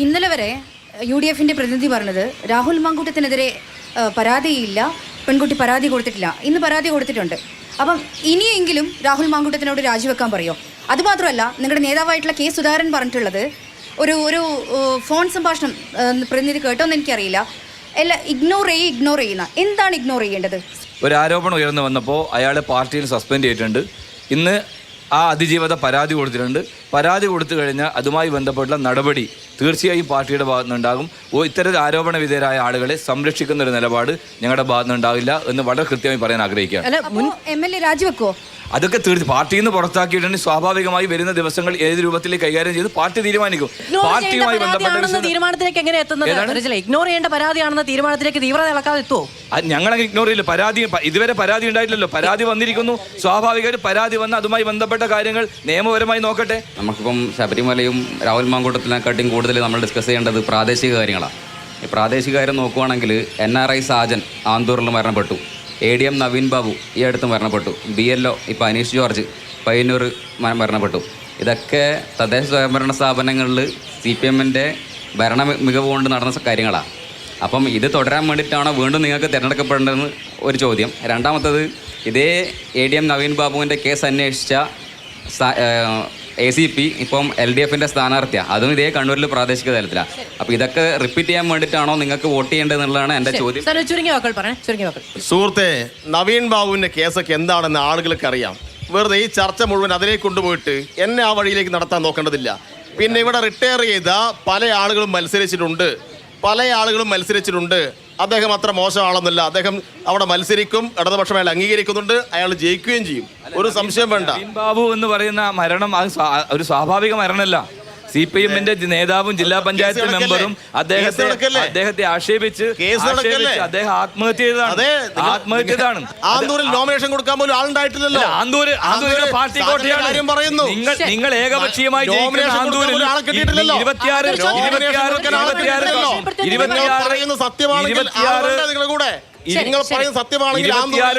ഇന്നലെ വരെ UDF-ന്റെ പ്രതിനിധി പറഞ്ഞത് രാഹുൽ മാങ്കൂട്ടത്തിനെതിരെ പരാതിയില്ല, പെൺകുട്ടി പരാതി കൊടുത്തിട്ടില്ല. ഇന്ന് പരാതി കൊടുത്തിട്ടുണ്ട്. അപ്പം ഇനിയെങ്കിലും രാഹുൽ മാങ്കൂട്ടത്തിനോട് രാജിവെക്കാൻ പറയോ? അതുമാത്രമല്ല, നിങ്ങളുടെ നേതാവായിട്ടുള്ള കെ സുധാകരൻ പറഞ്ഞിട്ടുള്ളത് ഒരു ഫോൺ സംഭാഷണം പ്രതിനിധി കേട്ടോന്ന് എനിക്കറിയില്ല, എല്ലാം ഇഗ്നോർ ചെയ്യുന്ന. എന്താണ് ഇഗ്നോർ ചെയ്യേണ്ടത്? ഒരു ആരോപണം ഉയർന്നു വന്നപ്പോൾ അയാളെ പാർട്ടിയിൽ സസ്പെൻഡ് ചെയ്തിട്ടുണ്ട്. ഇന്ന് ആ അതിജീവത പരാതി കൊടുത്തിട്ടുണ്ട്. പരാതി കൊടുത്തു കഴിഞ്ഞാൽ അതുമായി ബന്ധപ്പെട്ടുള്ള നടപടി തീർച്ചയായും പാർട്ടിയുടെ ഭാഗത്തുനിന്നുണ്ടാകും. ഇത്തരത്തിൽ ആരോപണ വിധേയരായ ആളുകളെ സംരക്ഷിക്കുന്ന ഒരു നിലപാട് ഞങ്ങളുടെ ഭാഗത്തുനിന്നുണ്ടാവില്ല എന്ന് വളരെ കൃത്യമായി പറയാൻ ആഗ്രഹിക്കുകയാണ്. MLA രാജിവെക്കുമോ? അതൊക്കെ പാർട്ടിയിൽ നിന്ന് പുറത്താക്കിയിട്ടുണ്ടെങ്കിൽ സ്വാഭാവികമായി വരുന്ന ദിവസങ്ങൾ ഏത് രൂപത്തിൽ കൈകാര്യം ചെയ്ത് പാർട്ടി തീരുമാനിക്കും. പാർട്ടിയുമായി ബന്ധപ്പെട്ട തീരുമാനത്തിലേക്ക് എങ്ങനെ എത്തുന്നത്? ഇഗ്നോർ ചെയ്യേണ്ട പരാതിയാണെന്ന തീരുമാനത്തിലേക്ക് തീവ്രത ഇളക്കാതെ എത്തുമോ? ഞങ്ങളെ ഇഗ്നോർ ചെയ്യില്ല. പരാതി ഇതുവരെ പരാതി ഉണ്ടായിട്ടില്ലല്ലോ. പരാതി വന്നിരിക്കുന്നു. സ്വാഭാവികമായിട്ട് പരാതി വന്ന് അതുമായി ബന്ധപ്പെട്ട കാര്യങ്ങൾ നിയമപരമായി നോക്കട്ടെ. നമുക്കിപ്പം ശബരിമലയും രാഹുൽ മാങ്കൂട്ടത്തിനെക്കാട്ടിയും കൂടുതൽ നമ്മൾ ഡിസ്കസ് ചെയ്യേണ്ടത് പ്രാദേശിക കാര്യങ്ങളാണ്. ഈ പ്രാദേശിക കാര്യം നോക്കുവാണെങ്കിൽ NRI സാജൻ ആന്തൂറിൽ മരണപ്പെട്ടു. ADM നവീൻ ബാബു ഈ അടുത്ത് മരണപ്പെട്ടു. BLO ഇപ്പോൾ അനീഷ് ജോർജ് പയ്യന്നൂർ മരണപ്പെട്ടു. ഇതൊക്കെ തദ്ദേശ സ്വയംഭരണ സ്ഥാപനങ്ങളിൽ CPM-ൻ്റെ ഭരണ മികവ് കൊണ്ട് നടന്ന കാര്യങ്ങളാണ്. അപ്പം ഇത് തുടരാൻ വേണ്ടിയിട്ടാണോ വീണ്ടും നിങ്ങൾക്ക് തിരഞ്ഞെടുക്കപ്പെടേണ്ടതെന്ന് ഒരു ചോദ്യം. രണ്ടാമത്തത്, ഇതേ ADM നവീൻ ബാബുവിൻ്റെ കേസ് അന്വേഷിച്ച ACP ഇപ്പം LDF-ൻ്റെ സ്ഥാനാർത്ഥിയാണ്. അതും ഇതേ കണ്ണൂരിൽ പ്രാദേശിക തലത്തിലാണ്. അപ്പോൾ ഇതൊക്കെ റിപ്പീറ്റ് ചെയ്യാൻ വേണ്ടിയിട്ടാണോ നിങ്ങൾക്ക് വോട്ട് ചെയ്യേണ്ടതെന്നുള്ളതാണ് എൻ്റെ ചോദ്യം. സുഹൃത്തെ, നവീൻ ബാബുവിൻ്റെ കേസൊക്കെ എന്താണെന്ന് ആളുകൾക്ക് അറിയാം. വെറുതെ ഈ ചർച്ച മുഴുവൻ അതിലേക്ക് കൊണ്ടുപോയിട്ട് എന്നെ ആ വഴിയിലേക്ക് നടത്താൻ നോക്കേണ്ടതില്ല. പിന്നെ ഇവിടെ റിട്ടയർ ചെയ്ത പല ആളുകളും മത്സരിച്ചിട്ടുണ്ട്. അദ്ദേഹം അത്ര മോശം ആളൊന്നുമില്ല. അദ്ദേഹം അവിടെ മത്സരിക്കും, ഇടതുപക്ഷം അയാൾ അംഗീകരിക്കുന്നുണ്ട്, അയാൾ ജയിക്കുകയും ചെയ്യും. ഒരു സംശയം വേണ്ട. ബാബു എന്ന് പറയുന്ന മരണം അത് ഒരു സ്വാഭാവിക മരണമല്ല. CPM-ന്റെ നേതാവും ജില്ലാ പഞ്ചായത്ത് മെമ്പറും അദ്ദേഹത്തെ ആക്ഷേപിച്ച് അദ്ദേഹം ആത്മഹത്യ ചെയ്തതാണ്. ആന്തൂരിൽ നോമിനേഷൻ കൊടുക്കാൻ പോലും ആളുണ്ടായിട്ടില്ലല്ലോ. ആന്തൂർ പാർട്ടി കോട്ടയാണ്. നിങ്ങൾ ഏകപക്ഷീയമായി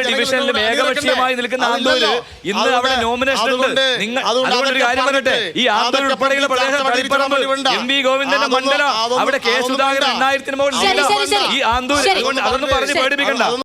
ഡിവിഷനിലും ഏകപക്ഷീയമായി നിൽക്കുന്ന ആന്തൂര് ഇന്ന് അവിടെ നോമിനേഷൻ ഉണ്ട്. അതുകൊണ്ടൊരു കാര്യം പറയട്ടെ, ഈ ആന്തൂർ ഉൾപ്പെടെയുള്ള പ്രദേശം MV ഗോവിന്ദന്റെ മണ്ഡലം അവിടെ കെ സുധാകരൻ 1000-ന് മുകളിൽ ഈ ആന്തൂർ അതൊന്നും പറഞ്ഞ് പേടിപ്പിക്കണ്ട.